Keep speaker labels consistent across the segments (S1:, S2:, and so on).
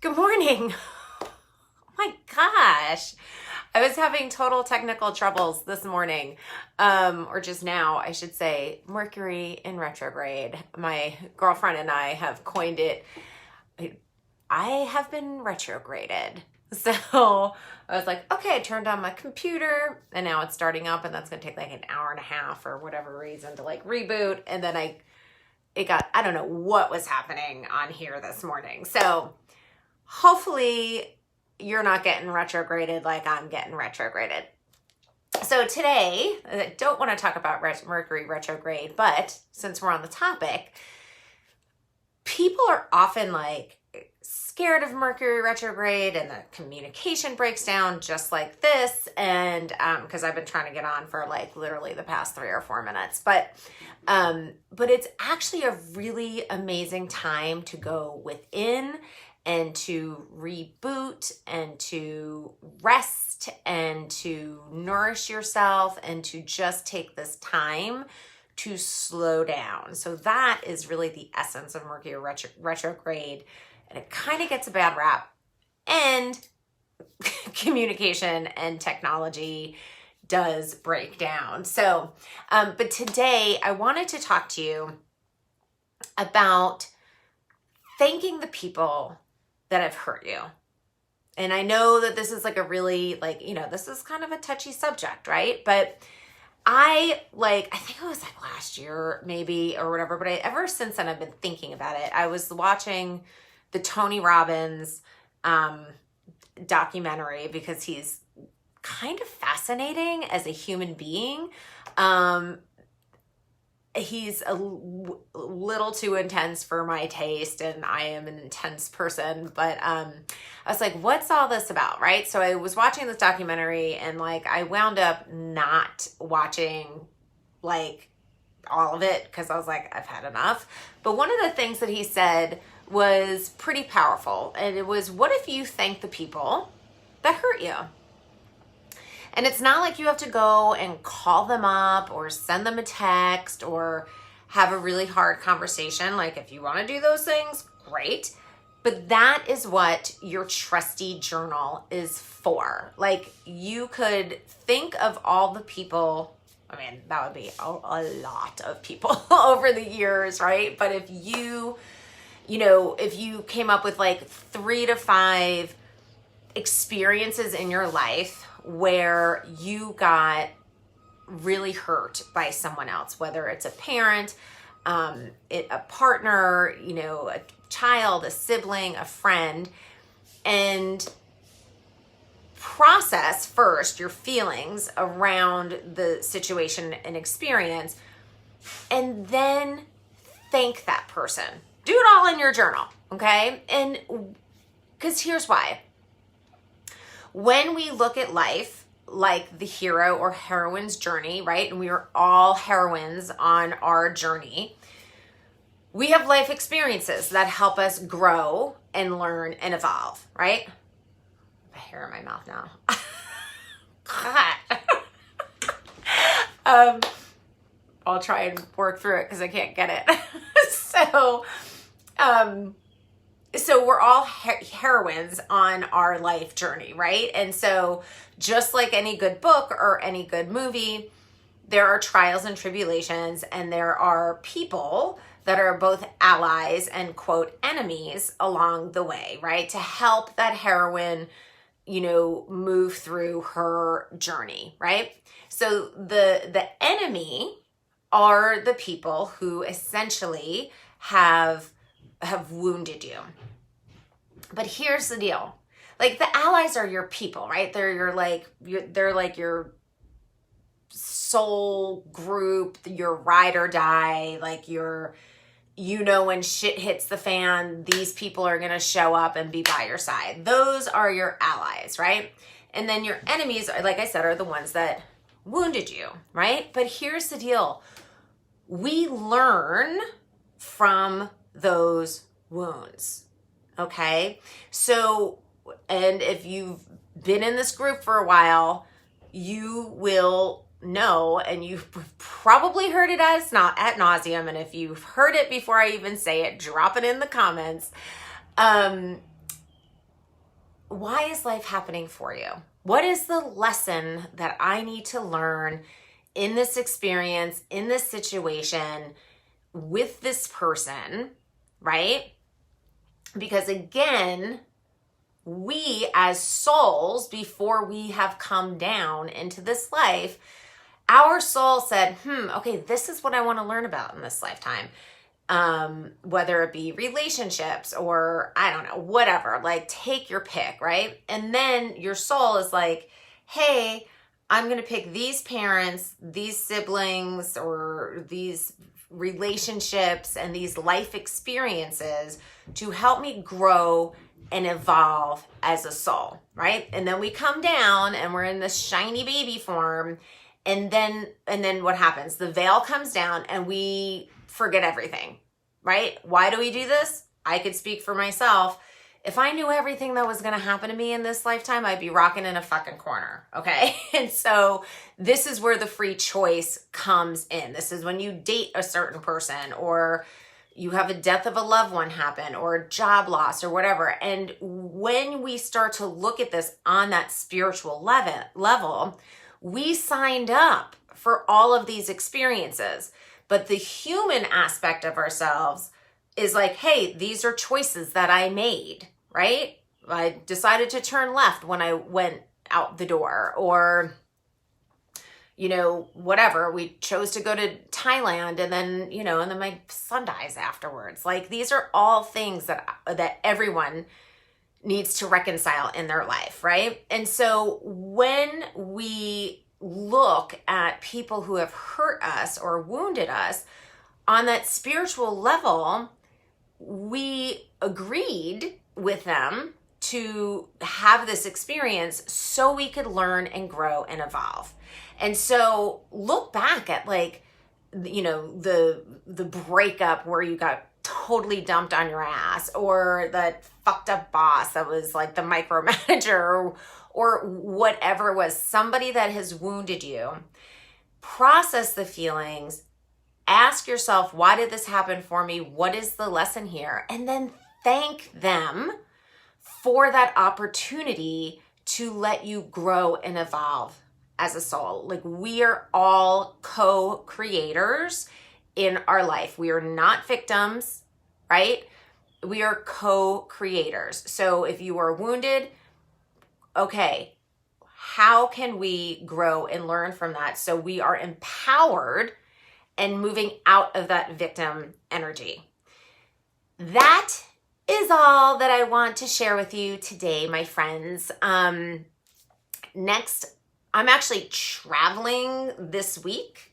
S1: Good morning. Oh my gosh. I was having total technical troubles this morning, or just now, I should say. Mercury in retrograde. My girlfriend and I have coined it. I have been retrograded. So I was like, okay, I turned on my computer and now it's starting up, and that's going to take like an hour and a half or whatever reason to like reboot. And then I don't know what was happening on here this morning. So hopefully you're not getting retrograded like I'm getting retrograded. So today, I don't want to talk about Mercury retrograde, but since we're on the topic, people are often like scared of Mercury retrograde and the communication breaks down just like this. And because I've been trying to get on for like literally the past 3 or 4 minutes, but it's actually a really amazing time to go within and to reboot and to rest and to nourish yourself and to just take this time to slow down. So that is really the essence of Mercury retrograde. And it kind of gets a bad rap. And communication and technology does break down. So, but today I wanted to talk to you about thanking the people that have hurt you. And I know that this is like a really this is kind of a touchy subject, right? But I think it was like last year maybe or whatever, but ever since then I've been thinking about it. I was watching the Tony Robbins documentary because he's kind of fascinating as a human being. He's a little too intense for my taste, and I am an intense person, but I was like, what's all this about, right? So I was watching this documentary, and like I wound up not watching like all of it because I was like, I've had enough. But one of the things that he said was pretty powerful, and it was, what if you thank the people that hurt you? And it's not like you have to go and call them up or send them a text or have a really hard conversation. Like if you want to do those things, great. But that is what your trusty journal is for. Like you could think of all the people. I mean, that would be a lot of people over the years, right? But if you came up with like 3 to 5 experiences in your life where you got really hurt by someone else, whether it's a parent, a partner, a child, a sibling, a friend, and process first your feelings around the situation and experience, and then thank that person. Do it all in your journal, okay? And because here's why. When we look at life like the hero or heroine's journey, right? And we are all heroines on our journey. We have life experiences that help us grow and learn and evolve, right? I have hair in my mouth now. God. I'll try and work through it because I can't get it. So we're all heroines on our life journey, right? And so just like any good book or any good movie, there are trials and tribulations, and there are people that are both allies and quote enemies along the way, right? To help that heroine, move through her journey, right? So the enemy are the people who essentially have wounded you. But here's the deal. Like the allies are your people, right? They're like your soul group, your ride or die, like when shit hits the fan, these people are going to show up and be by your side. Those are your allies, right? And then your enemies, like I said, are the ones that wounded you, right? But here's the deal. We learn from those wounds. Okay. So, and if you've been in this group for a while, you will know, and you've probably heard it as not ad nauseum. And if you've heard it before I even say it, drop it in the comments. why is life happening for you? What is the lesson that I need to learn in this experience, in this situation, with this person, right? Because again, we as souls, before we have come down into this life, our soul said, okay, this is what I want to learn about in this lifetime. Whether it be relationships or I don't know, whatever, like take your pick, right? And then your soul is like, hey, I'm going to pick these parents, these siblings, or these relationships and these life experiences to help me grow and evolve as a soul, right? And then we come down and we're in this shiny baby form. And then what happens? The veil comes down and we forget everything, right? Why do we do this? I could speak for myself. If I knew everything that was going to happen to me in this lifetime, I'd be rocking in a fucking corner, okay? And so this is where the free choice comes in. This is when you date a certain person, or you have a death of a loved one happen, or a job loss, or whatever. And when we start to look at this on that spiritual level, we signed up for all of these experiences. But the human aspect of ourselves is like, hey, these are choices that I made, right? I decided to turn left when I went out the door, or, you know, whatever. We chose to go to Thailand, and then, you know, and then my son dies afterwards. Like, these are all things that everyone needs to reconcile in their life, right? And so when we look at people who have hurt us or wounded us on that spiritual level, we agreed with them to have this experience so we could learn and grow and evolve. And so look back at, like, you know, the breakup where you got totally dumped on your ass, or that fucked up boss that was like the micromanager, or whatever it was, somebody that has wounded you. Process the feelings. Ask yourself, why did this happen for me? What is the lesson here? And then thank them for that opportunity to let you grow and evolve as a soul. Like, we are all co-creators in our life. We are not victims, right? We are co-creators. So if you are wounded, okay, how can we grow and learn from that so we are empowered and moving out of that victim energy? That is all that I want to share with you today, my friends. Next, I'm actually traveling this week.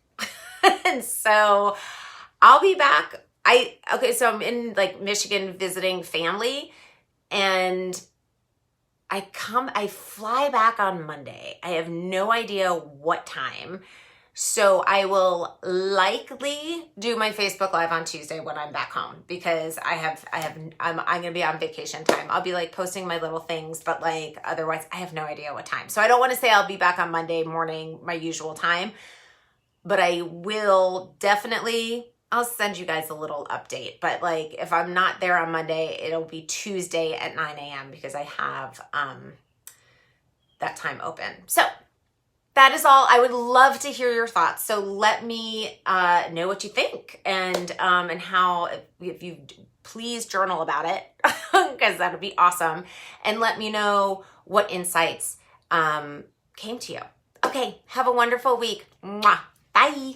S1: And so I'll be back. So I'm in, like, Michigan visiting family, and I fly back on Monday. I have no idea what time. So I will likely do my Facebook Live on Tuesday when I'm back home, because I'm going to be on vacation time. I'll be, like, posting my little things, but, like, otherwise I have no idea what time. So I don't want to say I'll be back on Monday morning, my usual time, but I will definitely, I'll send you guys a little update. But, like, if I'm not there on Monday, it'll be Tuesday at 9 a.m. because I have that time open. So that is all. I would love to hear your thoughts. So let me know what you think, and how, if you please journal about it, because that would be awesome. And let me know what insights came to you. Okay, have a wonderful week. Mwah. Bye.